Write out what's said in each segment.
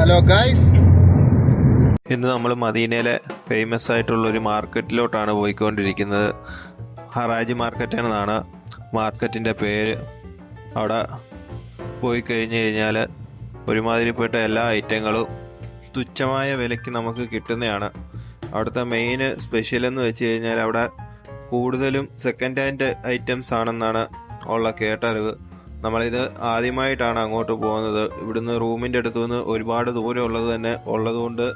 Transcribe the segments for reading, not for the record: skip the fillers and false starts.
Hello guys, ഇന്ന് നമ്മൾ മദീനയിലെ ഫേമസ് ആയിട്ടുള്ള ഒരു മാർക്കറ്റിലോട്ടാണ് പോയിക്കൊണ്ടിരിക്കുന്നത്. ഹറാജി മാർക്കറ്റ് എന്നാണ് മാർക്കറ്റിൻ്റെ പേര്. അവിടെ പോയി കഴിഞ്ഞ് കഴിഞ്ഞാൽ ഒരുമാതിരിപ്പെട്ട എല്ലാ ഐറ്റങ്ങളും തുച്ഛമായ വിലയ്ക്ക് നമുക്ക് കിട്ടുന്നതാണ്. അവിടുത്തെ മെയിൻ സ്പെഷ്യൽ എന്ന് വെച്ച് കഴിഞ്ഞാൽ അവിടെ കൂടുതലും സെക്കൻഡ് ഹാൻഡ് ഐറ്റംസ് ആണെന്നാണ് ഉള്ള കേട്ടറിവ്. നമ്മളിത് ആദ്യമായിട്ടാണ് അങ്ങോട്ട് പോകുന്നത്. ഇവിടുന്ന് റൂമിൻ്റെ അടുത്തു നിന്ന് ഒരുപാട് ദൂരം ഉള്ളതുകൊണ്ട്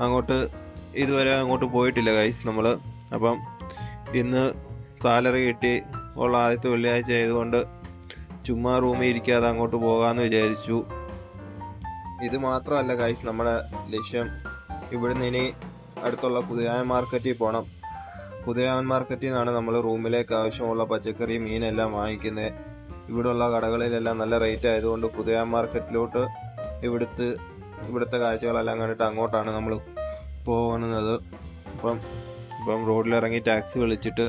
അങ്ങോട്ട് ഇതുവരെ അങ്ങോട്ട് പോയിട്ടില്ല ഗൈസ് നമ്മൾ. അപ്പം ഇന്ന് സാലറി കിട്ടി ഉള്ള ആദ്യത്തെ വെള്ളിയാഴ്ച ആയതുകൊണ്ട് ചുമ്മാ റൂമിൽ ഇരിക്കാതെ അങ്ങോട്ട് പോകാമെന്ന് വിചാരിച്ചു. ഇത് മാത്രമല്ല ഗൈസ് നമ്മുടെ ലക്ഷ്യം. ഇവിടുന്ന് ഇനി അടുത്തുള്ള പുതിയ മാർക്കറ്റിൽ പോകണം. പുതിയ മാർക്കറ്റിൽ നിന്നാണ് നമ്മൾ റൂമിലേക്ക് ആവശ്യമുള്ള പച്ചക്കറി മീനെല്ലാം വാങ്ങിക്കുന്നത്. ഇവിടെയുള്ള കടകളിലെല്ലാം നല്ല റേറ്റ് ആയതുകൊണ്ട് പുതിയ മാർക്കറ്റിലോട്ട് ഇവിടുത്തെ കാഴ്ചകളെല്ലാം കണ്ടിട്ട് അങ്ങോട്ടാണ് നമ്മൾ പോകുന്നത്. ഇപ്പം റോഡിലിറങ്ങി ടാക്സി വിളിച്ചിട്ട്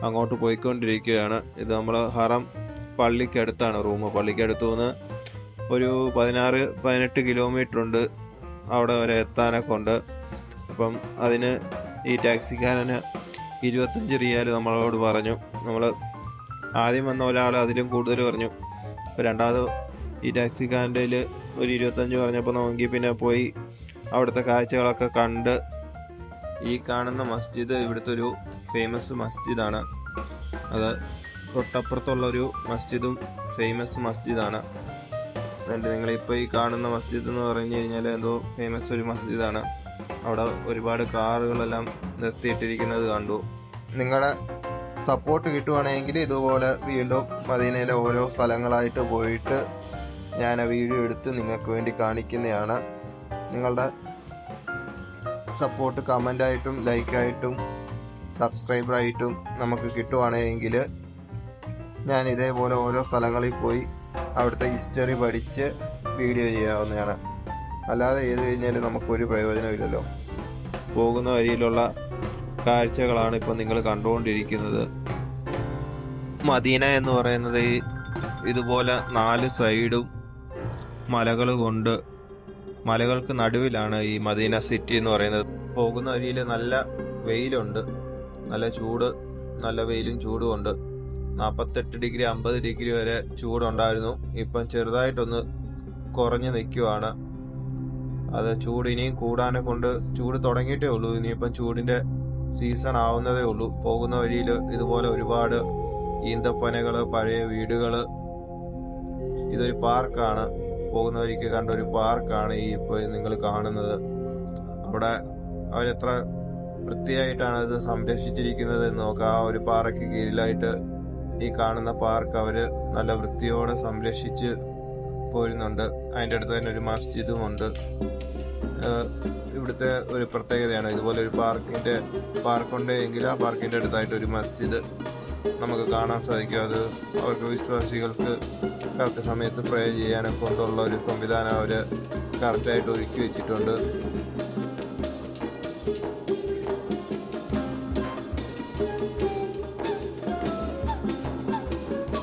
അങ്ങോട്ട് പോയിക്കൊണ്ടിരിക്കുകയാണ്. ഇത് നമ്മൾ ഹറം പള്ളിക്കടുത്താണ് റൂം. പള്ളിക്കടുത്തു നിന്ന് ഒരു 16-18 കിലോമീറ്റർ ഉണ്ട് അവിടെ വരെ എത്താനൊക്കെ ഉണ്ട്. അപ്പം അതിന് ഈ ടാക്സിക്കാരന് 25 റിയാൽ നമ്മളോട് പറഞ്ഞു. നമ്മൾ ആദ്യം വന്ന ഒരാൾ അതിലും കൂടുതൽ പറഞ്ഞു. രണ്ടാമത് ഈ ടാക്സിക്കാരൻ്റെ ഒരു 25 പറഞ്ഞപ്പോൾ നമുക്ക് പിന്നെ പോയി അവിടുത്തെ കാഴ്ചകളൊക്കെ കണ്ട്. ഈ കാണുന്ന മസ്ജിദ് ഇവിടുത്തെ ഒരു ഫേമസ് മസ്ജിദാണ്. അത് തൊട്ടപ്പുറത്തുള്ളൊരു മസ്ജിദും ഫേമസ് മസ്ജിദാണ്. നിങ്ങളിപ്പോൾ ഈ കാണുന്ന മസ്ജിദ് എന്ന് പറഞ്ഞു കഴിഞ്ഞാൽ എന്തോ ഫേമസ് ഒരു മസ്ജിദാണ്. അവിടെ ഒരുപാട് കാറുകളെല്ലാം നിർത്തിയിട്ടിരിക്കുന്നത് കണ്ടു. നിങ്ങളുടെ സപ്പോർട്ട് കിട്ടുവാണെങ്കിൽ ഇതുപോലെ വീണ്ടും മദീനയിലെ ഓരോ സ്ഥലങ്ങളായിട്ട് പോയിട്ട് ഞാൻ ആ വീഡിയോ എടുത്ത് നിങ്ങൾക്ക് വേണ്ടി കാണിക്കുന്നതാണ്. നിങ്ങളുടെ സപ്പോർട്ട് കമൻ്റായിട്ടും ലൈക്കായിട്ടും സബ്സ്ക്രൈബറായിട്ടും നമുക്ക് കിട്ടുവാണെങ്കിൽ ഞാൻ ഇതേപോലെ ഓരോ സ്ഥലങ്ങളിൽ പോയി അവിടുത്തെ ഹിസ്റ്ററി പഠിച്ച് വീഡിയോ ചെയ്യാവുന്നതാണ്. അല്ലാതെ ചെയ്ത് കഴിഞ്ഞാൽ നമുക്കൊരു പ്രയോജനമില്ലല്ലോ. പോകുന്ന വഴിയിലുള്ള കാഴ്ചകളാണ് ഇപ്പം നിങ്ങൾ കണ്ടുകൊണ്ടിരിക്കുന്നത്. മദീന എന്ന് പറയുന്നത് ഇതുപോലെ 4 സൈഡും മലകൾ കൊണ്ട്, മലകൾക്ക് നടുവിലാണ് ഈ മദീന സിറ്റി എന്ന് പറയുന്നത്. പോകുന്ന വഴിയിൽ നല്ല വെയിലുണ്ട്, നല്ല ചൂട്, നല്ല വെയിലും ചൂടും ഉണ്ട്. 48 ഡിഗ്രി 50 ഡിഗ്രി വരെ ചൂടുണ്ടായിരുന്നു. ഇപ്പം ചെറുതായിട്ടൊന്ന് കുറഞ്ഞു നിൽക്കുവാണ്. അത് ചൂട് ഇനിയും കൂടാനെ കൊണ്ട്, ചൂട് തുടങ്ങിയിട്ടേ ഉള്ളൂ. ഇനിയിപ്പം ചൂടിൻ്റെ സീസൺ ആവുന്നതേ ഉള്ളൂ. പോകുന്ന വഴിയിൽ ഇതുപോലെ ഒരുപാട് ഈന്തപ്പനകൾ, പഴയ വീടുകൾ. ഇതൊരു പാർക്കാണ്. പോകുന്ന വഴിക്ക് കണ്ട ഒരു പാർക്കാണ് ഈ ഇപ്പോൾ നിങ്ങൾ കാണുന്നത്. അവിടെ അവരെത്ര വൃത്തിയായിട്ടാണ് ഇത് സംരക്ഷിച്ചിരിക്കുന്നത് എന്ന് നോക്കാം. ആ ഒരു പാറയ്ക്ക് കീഴിലായിട്ട് ഈ കാണുന്ന പാർക്ക് അവർ നല്ല വൃത്തിയോടെ സംരക്ഷിച്ച് പോരുന്നുണ്ട്. അതിൻ്റെ അടുത്ത് തന്നെ ഒരു മസ്ജിദും ഉണ്ട്. ഇവിടുത്തെ ഒരു പ്രത്യേകതയാണ്. ഇതുപോലെ ഒരു പാർക്കുണ്ട് എങ്കിൽ ആ പാർക്കിൻ്റെ അടുത്തായിട്ട് ഒരു മസ്ജിദ് നമുക്ക് കാണാൻ സാധിക്കും. അത് അവർക്ക് വിശ്വാസികൾക്ക് കറക്റ്റ് സമയത്ത് പ്രേ ചെയ്യാനൊക്കെ കൊണ്ടുള്ള ഒരു സംവിധാനം അവർ കറക്റ്റായിട്ട് ഒരുക്കി വെച്ചിട്ടുണ്ട്.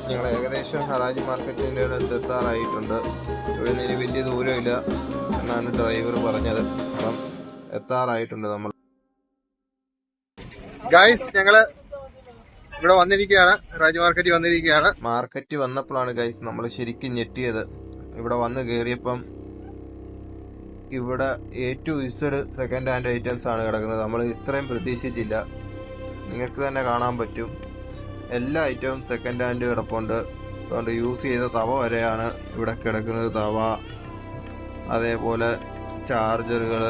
ഞങ്ങൾ ഏകദേശം ഹറാജി മാർക്കറ്റിൻ്റെ അടുത്ത് എത്താറായിട്ടുണ്ട്. ഇവിടെ നിന്ന് ഇനി വലിയ ദൂരമില്ല എന്നാണ് ഡ്രൈവർ പറഞ്ഞത്. അപ്പം എത്താറായിട്ടുണ്ട് നമ്മൾ. ഗൈസ്, ഞങ്ങള് ഇവിടെ വന്നിരിക്കുകയാണ്, ഹറാജി മാർക്കറ്റിൽ വന്നിരിക്കുകയാണ്. മാർക്കറ്റ് വന്നപ്പോഴാണ് ഗൈസ് നമ്മൾ ശരിക്കും ഞെട്ടിയത്. ഇവിടെ വന്ന് കയറിയപ്പം ഇവിടെ A to Z second hand items ആണ് കിടക്കുന്നത്. നമ്മൾ ഇത്രയും പ്രതീക്ഷിച്ചില്ല. നിങ്ങൾക്ക് തന്നെ കാണാൻ പറ്റും. എല്ലാ ഐറ്റവും സെക്കൻഡ് ഹാൻഡ് കിടപ്പുണ്ട്. അതുകൊണ്ട് യൂസ് ചെയ്ത തവ വരെയാണ് ഇവിടെ കിടക്കുന്നത്. തവ, അതേപോലെ ചാർജറുകൾ,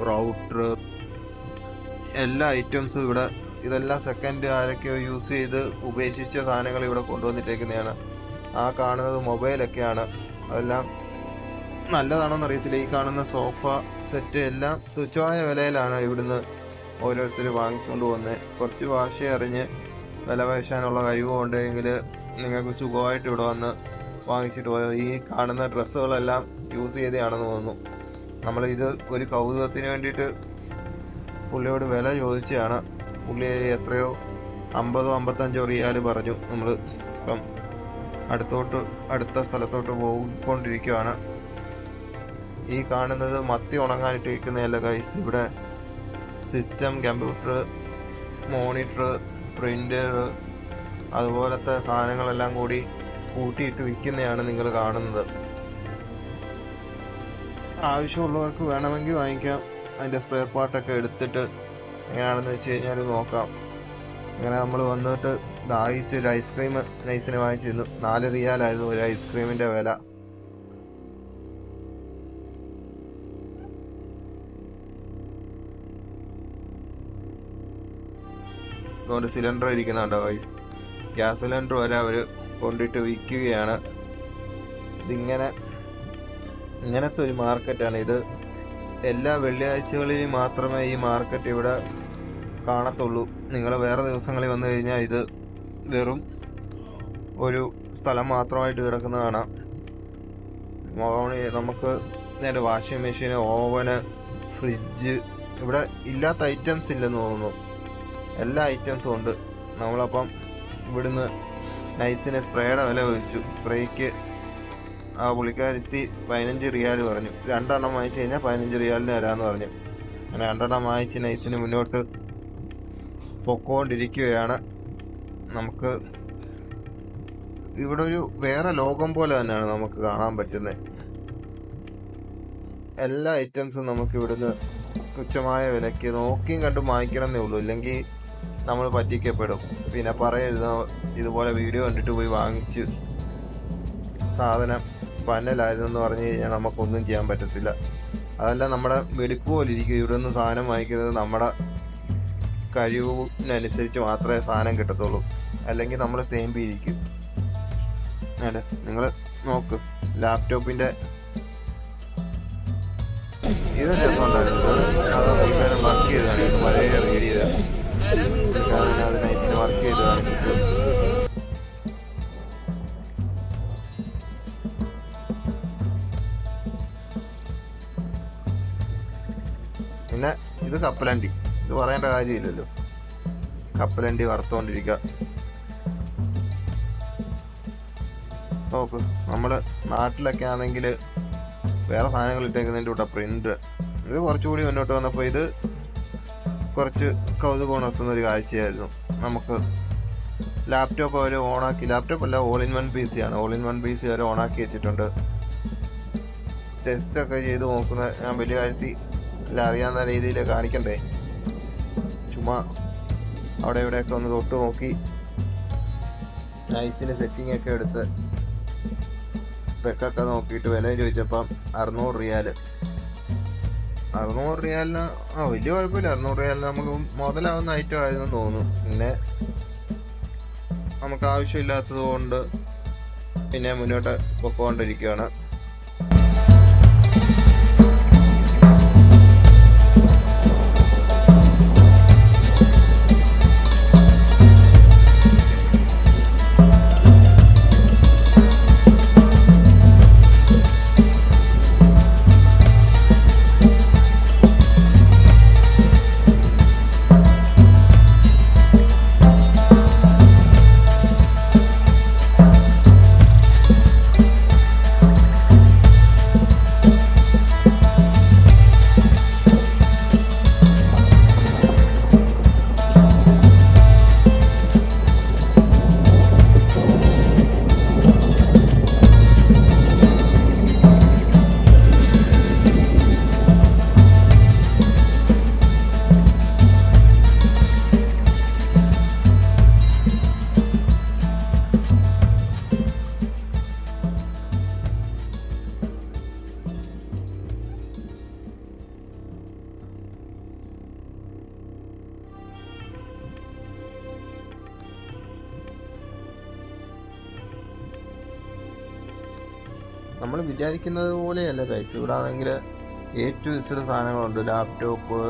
റൗട്ടർ, എല്ലാ ഐറ്റംസും ഇവിടെ. ഇതെല്ലാം സെക്കൻഡ് ആരൊക്കെയോ യൂസ് ചെയ്ത് ഉപേക്ഷിച്ച സാധനങ്ങൾ ഇവിടെ കൊണ്ടുവന്നിട്ടേക്കുന്നതാണ്. ആ കാണുന്നത് മൊബൈലൊക്കെയാണ്. അതെല്ലാം നല്ലതാണെന്ന് അറിയത്തില്ല. ഈ കാണുന്ന സോഫ സെറ്റ് എല്ലാം തുച്ഛമായ വിലയിലാണ് ഇവിടുന്ന് ഓരോരുത്തർ വാങ്ങിച്ചുകൊണ്ട് പോകുന്നത്. കുറച്ച് വാശി അറിഞ്ഞ് വില പേശാനുള്ള കഴിവ് ഉണ്ടെങ്കിൽ നിങ്ങൾക്ക് സുഖമായിട്ട് ഇവിടെ വന്ന് വാങ്ങിച്ചിട്ട് പോയോ. ഈ കാണുന്ന ഡ്രസ്സുകളെല്ലാം യൂസ് ചെയ്തതാണെന്ന് തോന്നുന്നു. നമ്മളിത് ഒരു കൗതുകത്തിന് വേണ്ടിയിട്ട് പുള്ളിയോട് വില ചോദിച്ചതാണ്. പുള്ളി എത്രയോ 50-55 റിയാൽ പറഞ്ഞു. നമ്മൾ ഇപ്പം അടുത്ത സ്ഥലത്തോട്ട് പോയിക്കൊണ്ടിരിക്കുകയാണ്. ഈ കാണുന്നത് മത്തി ഉണങ്ങാനിട്ട് വയ്ക്കുന്നതല്ല ഗൈസ്. ഇവിടെ സിസ്റ്റം, കമ്പ്യൂട്ടർ, മോണിറ്റർ, പ്രിൻ്റർ, അതുപോലത്തെ സാധനങ്ങളെല്ലാം കൂടി കൂട്ടിയിട്ട് വിൽക്കുന്നതാണ് നിങ്ങൾ കാണുന്നത്. ആവശ്യമുള്ളവർക്ക് വേണമെങ്കിൽ വാങ്ങിക്കാം. അതിൻ്റെ സ്പെയർ പാർട്ടൊക്കെ എടുത്തിട്ട് എങ്ങനെയാണെന്ന് വെച്ച് കഴിഞ്ഞാൽ നോക്കാം. അങ്ങനെ നമ്മൾ വന്നിട്ട് ദാഹിച്ച് ഒരു ഐസ്ക്രീം നൈസിന് വാങ്ങിച്ചിരുന്നു. 4 റിയാലായിരുന്നു ഒരു ഐസ്ക്രീമിൻ്റെ വില. അതുകൊണ്ട് സിലിണ്ടർ ഇരിക്കുന്നുണ്ടോ ഗൈസ്? ഗ്യാസ് സിലിണ്ടർ വരെ അവർ കൊണ്ടിട്ട് വിൽക്കുകയാണ്. ഇങ്ങനത്തെ ഒരു മാർക്കറ്റാണ് ഇത്. എല്ലാ വെള്ളിയാഴ്ചകളിലും മാത്രമേ ഈ മാർക്കറ്റ് ഇവിടെ കാണത്തുള്ളൂ. നിങ്ങൾ വേറെ ദിവസങ്ങളിൽ വന്നു കഴിഞ്ഞാൽ ഇത് വെറും ഒരു സ്ഥലം മാത്രമായിട്ട് കിടക്കുന്ന കാണാം. നമുക്ക് നേരെ വാഷിംഗ് മെഷീൻ, ഓവന്, ഫ്രിഡ്ജ്, ഇവിടെ ഇല്ലാത്ത ഐറ്റംസ് ഇല്ലെന്ന് തോന്നുന്നു. എല്ലാ ഐറ്റംസും ഉണ്ട്. നമ്മളപ്പം ഇവിടുന്ന് നൈസിന് സ്പ്രേയുടെ വില ചോദിച്ചു. സ്പ്രേക്ക് ആ പുള്ളിക്കാരത്തി 15 റിയാൽ പറഞ്ഞു. 2 എണ്ണം വാങ്ങിച്ചു കഴിഞ്ഞാൽ 15 റിയാലിന് തരാമെന്ന് പറഞ്ഞു. അങ്ങനെ 2 എണ്ണം വാങ്ങിച്ച് നൈസിന് മുന്നോട്ട് പൊക്കോണ്ടിരിക്കുകയാണ്. നമുക്ക് ഇവിടെ ഒരു വേറെ ലോകം പോലെ തന്നെയാണ് നമുക്ക് കാണാൻ പറ്റുന്നത്. എല്ലാ ഐറ്റംസും നമുക്ക് ഇവിടുന്ന് തുച്ഛമായ വിലയ്ക്ക് നോക്കിയും കണ്ടും വാങ്ങിക്കണമെന്നേ ഉള്ളൂ. ഇല്ലെങ്കിൽ നമ്മൾ പറ്റിക്കപ്പെടും. പിന്നെ പറയരുത് ഇതുപോലെ വീഡിയോ കണ്ടിട്ട് പോയി വാങ്ങിച്ച് സാധനം പന്നലായിരുന്നെന്ന് പറഞ്ഞു കഴിഞ്ഞാൽ നമുക്കൊന്നും ചെയ്യാൻ പറ്റത്തില്ല. അതല്ല, നമ്മുടെ വെടിപ്പ് പോലെ ഇരിക്കും. ഇവിടെ നിന്ന് സാധനം വാങ്ങിക്കുന്നത് നമ്മുടെ കഴിവിനനുസരിച്ച് മാത്രമേ സാധനം കിട്ടത്തുള്ളൂ. അല്ലെങ്കിൽ നമ്മൾ തേമ്പിയിരിക്കും. അല്ലേ, നിങ്ങൾ നോക്ക്. ലാപ്ടോപ്പിൻ്റെ ഇതൊരു രസം ഉണ്ടായിരുന്നു. അത് വർക്ക് ചെയ്താണ് പഴയ റീഡ് ചെയ്തത്. അത് നൈസിന് വർക്ക് ചെയ്ത് കാണിച്ചു. പിന്നെ ഇത് കപ്പലണ്ടി. ഇത് പറയേണ്ട കാര്യമില്ലല്ലോ. കപ്പലണ്ടി വറുത്തോണ്ടിരിക്കുക. നോക്ക്, നമ്മൾ നാട്ടിലൊക്കെ ആണെങ്കിൽ വേറെ സാധനങ്ങൾ ഇട്ടേക്കുന്നതിൻ്റെ കൂടെ പ്രിൻ്റ്. ഇത് കുറച്ചുകൂടി മുന്നോട്ട് വന്നപ്പോൾ ഇത് കുറച്ച് കൗതുകം ഉണർത്തുന്ന ഒരു കാഴ്ചയായിരുന്നു. നമുക്ക് ലാപ്ടോപ്പ് അവർ ഓണാക്കി, ലാപ്ടോപ്പ് അല്ല, ഓൾ ഇൻ വൺ PC ആണ്. ഓൾ ഇൻ വൺ PC അവർ ഓണാക്കി വെച്ചിട്ടുണ്ട്. ടെസ്റ്റൊക്കെ ചെയ്ത് നോക്കുന്ന ഞാൻ വലിയ കാര്യത്തിൽ അറിയാവുന്ന രീതിയിൽ കാണിക്കണ്ടേ. ചുമ്മാ അവിടെ ഇവിടെയൊക്കെ ഒന്ന് തൊട്ട് നോക്കി നൈസിന് സെറ്റിംഗ് ഒക്കെ എടുത്ത് സ്പെക്കൊക്കെ നോക്കിയിട്ട് വില ചോദിച്ചപ്പം 600 റിയാൽ. 600 റിയാലിന് വലിയ കുഴപ്പമില്ല. 600 റിയാലിന് നമുക്ക് മുതലാവുന്ന ഐറ്റം ആയിരുന്നു തോന്നുന്നു. പിന്നെ നമുക്ക് ആവശ്യമില്ലാത്തത് കൊണ്ട് പിന്നെ മുന്നോട്ട് പൊക്കോണ്ടിരിക്കുകയാണ്. നമ്മൾ വിചാരിക്കുന്നത് പോലെയല്ല ഗൈസ്. ഇവിടെ ആണെങ്കിൽ A to Z സാധനങ്ങളുണ്ട്. ലാപ്ടോപ്പ്,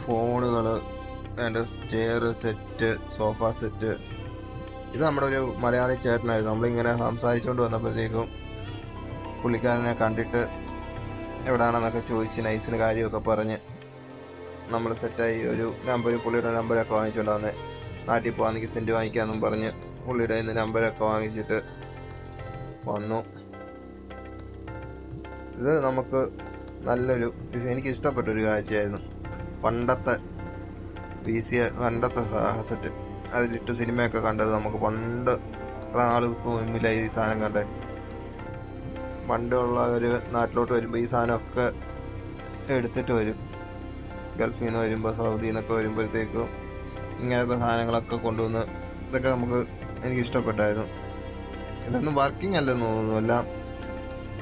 ഫോണുകൾ, അതിൻ്റെ ചെയർ സെറ്റ്, സോഫ സെറ്റ്. ഇത് നമ്മുടെ ഒരു മലയാളി ചേട്ടനായിരുന്നു. നമ്മളിങ്ങനെ സംസാരിച്ചുകൊണ്ട് വന്നപ്പോഴത്തേക്കും പുള്ളിക്കാരനെ കണ്ടിട്ട് എവിടെയാണെന്നൊക്കെ ചോദിച്ച് നൈസിന് കാര്യമൊക്കെ പറഞ്ഞ് നമ്മൾ സെറ്റായി. ഒരു പുള്ളിയുടെ നമ്പരൊക്കെ വാങ്ങിച്ചുകൊണ്ട് വന്നേ. നാട്ടിൽ പോകാമെങ്കിൽ സെൻറ്റ് വാങ്ങിക്കാമെന്നും പറഞ്ഞ് പുള്ളിയുടെ നമ്പരൊക്കെ വാങ്ങിച്ചിട്ട് വന്നു. ഇത് നമുക്ക് നല്ലൊരു, എനിക്ക് ഇഷ്ടപ്പെട്ടൊരു കാഴ്ചയായിരുന്നു. പണ്ടത്തെ പണ്ടത്തെ കാസറ്റ് അതിലിട്ട് സിനിമയൊക്കെ കണ്ടത് നമുക്ക് പണ്ട് ആൾക്ക് മുന്നില ഈ സാധനം കണ്ടേ. പണ്ടുള്ള ഒരു നാട്ടിലോട്ട് വരുമ്പോൾ ഈ സാധനമൊക്കെ എടുത്തിട്ട് വരും. ഗൾഫിൽ നിന്ന് വരുമ്പോൾ, സൗദിയിൽ നിന്നൊക്കെ വരുമ്പോഴത്തേക്കും ഇങ്ങനത്തെ സാധനങ്ങളൊക്കെ കൊണ്ടുവന്ന് ഇതൊക്കെ എനിക്ക് ഇഷ്ടപ്പെട്ടായിരുന്നു. ഇതൊന്നും വർക്കിംഗ് അല്ലെന്ന് തോന്നുന്നു, എല്ലാം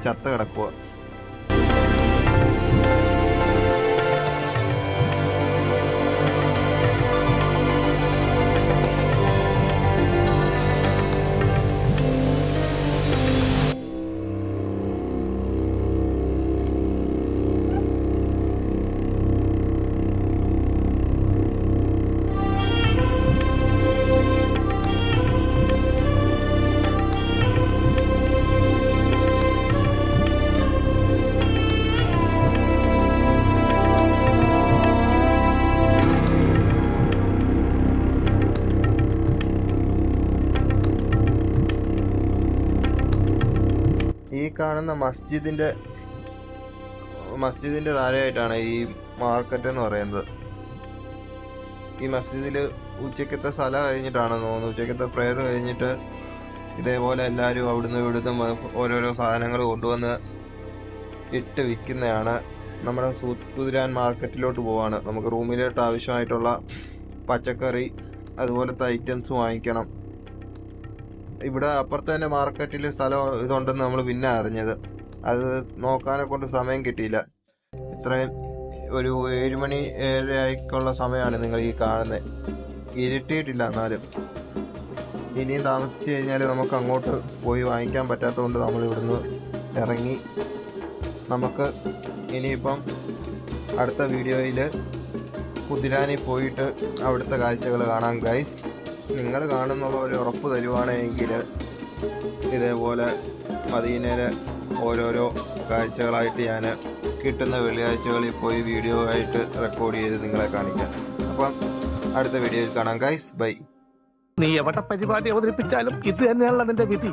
ചത്ത കിടക്കുക. ഈ കാണുന്ന മസ്ജിദിന്റെ താഴെയായിട്ടാണ് ഈ മാർക്കറ്റ് എന്ന് പറയുന്നത്. ഈ മസ്ജിദിൽ ഉച്ചക്കത്തെ സ്ഥലം കഴിഞ്ഞിട്ടാണെന്ന് തോന്നുന്നു, ഉച്ചക്കത്തെ പ്രെയർ കഴിഞ്ഞിട്ട് ഇതേപോലെ എല്ലാവരും ഇവിടുന്ന് ഓരോരോ സാധനങ്ങൾ കൊണ്ടുവന്ന് ഇട്ട് വിൽക്കുന്നതാണ്. നമ്മുടെ കുതിരാൻ മാർക്കറ്റിലോട്ട് പോവാണ്. നമുക്ക് റൂമിലോട്ട് ആവശ്യമായിട്ടുള്ള പച്ചക്കറി അതുപോലത്തെ ഐറ്റംസ് വാങ്ങിക്കണം. ഇവിടെ അപ്പുറത്ത് തന്നെ മാർക്കറ്റിൽ സ്ഥലം ഇതുണ്ടെന്ന് നമ്മൾ പിന്നെ അറിഞ്ഞത്. അത് നോക്കാനെ കൊണ്ട് സമയം കിട്ടിയില്ല. ഇത്രയും ഒരു 7 മണി 7:30 സമയമാണ് നിങ്ങൾ ഈ കാണുന്നത്. ഇരുട്ടിയിട്ടില്ല, എന്നാലും ഇനിയും താമസിച്ച് കഴിഞ്ഞാൽ നമുക്ക് അങ്ങോട്ട് പോയി വാങ്ങിക്കാൻ പറ്റാത്തതുകൊണ്ട് നമ്മൾ ഇവിടുന്ന് ഇറങ്ങി. നമുക്ക് ഇനിയിപ്പം അടുത്ത വീഡിയോയിൽ കുതിരാനിൽ പോയിട്ട് അവിടുത്തെ കാഴ്ചകൾ കാണാം ഗൈസ്. നിങ്ങൾ കാണുന്നുള്ള ഒരു ഉറപ്പ് തരുവാണെങ്കിൽ ഇതേപോലെ മദീനയിലെ ഓരോരോ കാഴ്ചകളായിട്ട് ഞാൻ കിട്ടുന്ന വെള്ളിയാഴ്ചകളിൽ പോയി വീഡിയോ ആയിട്ട് റെക്കോർഡ് ചെയ്ത് നിങ്ങളെ കാണിക്കാം. അപ്പം അടുത്ത വീഡിയോയിൽ കാണാം ഗൈസ്. ബൈ. നീ എവിടെ പരിപാടി അവതരിപ്പിച്ചാലും ഇത് തന്നെയാണല്ലോ നിന്റെ വിധി.